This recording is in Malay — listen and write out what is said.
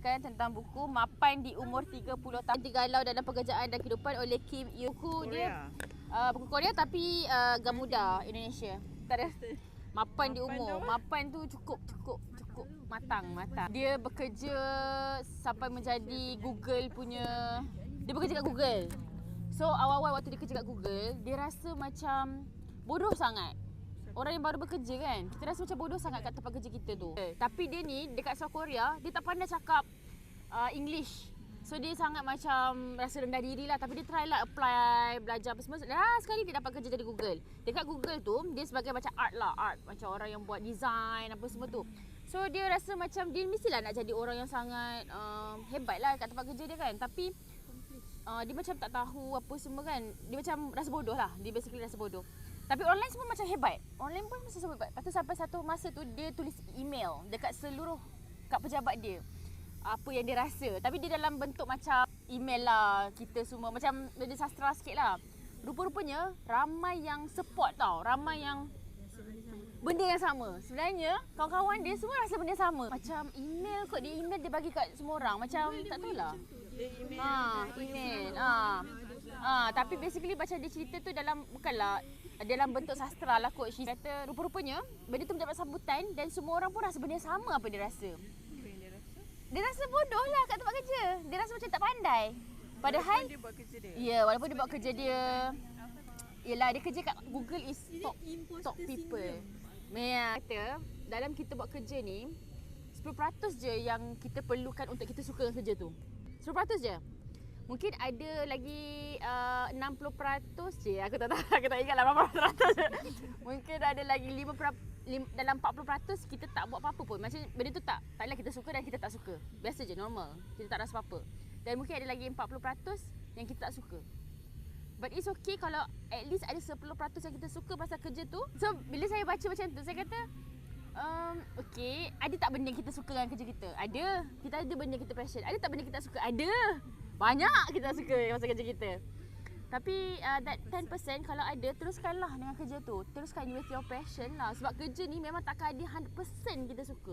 ceritakan tentang buku Mapan di Umur 30 Tahun Digalau dalam Pekerjaan dan Kehidupan oleh Kim Yoo. Buku dia buku Korea tapi Gamuda Indonesia. Tak ada. Mapan di umur. Mapan tu cukup matang. Dia bekerja sampai menjadi Google punya. Dia bekerja kat Google. So awal-awal waktu dia kerja kat Google, dia rasa macam bodoh sangat. Orang yang baru bekerja kan, kita rasa macam bodoh sangat kat tempat kerja kita tu. Tapi dia ni dekat South Korea, dia tak pandai cakap English. So dia sangat macam rasa rendah diri lah. Tapi dia try lah apply, belajar apa semua. Sekali dia dapat kerja dari Google. Dekat Google tu, dia sebagai macam art. Macam orang yang buat design apa semua tu. So dia rasa macam dia mestilah nak jadi orang yang sangat hebat lah kat tempat kerja dia kan. Tapi dia macam tak tahu apa semua kan. Dia macam rasa bodoh lah. Dia basically rasa bodoh. Tapi orang lain semua macam hebat. Orang lain pun macam hebat. Lepas tu sampai satu masa tu dia tulis email dekat seluruh kat pejabat dia. Apa yang dia rasa. Tapi dia dalam bentuk macam email lah kita semua. Macam dia sastra sikit lah. Rupa-rupanya ramai yang support tau. Ramai yang benda yang sama. Sebenarnya kawan-kawan dia semua rasa benda sama. Macam email kot. Dia email dia bagi kat semua orang. Macam tak tahu lah. Email. Tapi basically macam dia cerita tu dalam bukanlah dalam bentuk sastra lah kot. She kata rupa-rupanya benda tu mendapat sambutan dan semua orang pun rasa benda sama apa dia rasa. Dia rasa bodoh lah kat tempat kerja. Dia rasa macam tak pandai. Padahal dia buat kerja dia. Ya, walaupun dia buat kerja dia. Yelah, dia kerja kat Google is top people. Mea kata dalam kita buat kerja ni 10% je yang kita perlukan untuk kita suka dengan kerja tu. 10% je. Mungkin ada lagi 60% je. Aku tak ingat lah berapa ratus. Mungkin ada lagi 5%, dalam 40% kita tak buat apa-apa pun. Macam benda tu taklah kita suka dan kita tak suka. Biasa je, normal. Kita tak rasa apa-apa. Dan mungkin ada lagi 40% yang kita tak suka. But it's okay kalau at least ada 10% yang kita suka pasal kerja tu. So bila saya baca macam tu, saya kata okay, ada tak benda yang kita suka dengan kerja kita? Ada. Kita ada benda yang kita passion. Ada tak benda yang kita suka? Ada. Banyak kita suka pasal kerja kita. Tapi that 10% kalau ada, teruskanlah dengan kerja tu. Teruskan with your passion lah. Sebab kerja ni memang takkan ada 100% kita suka.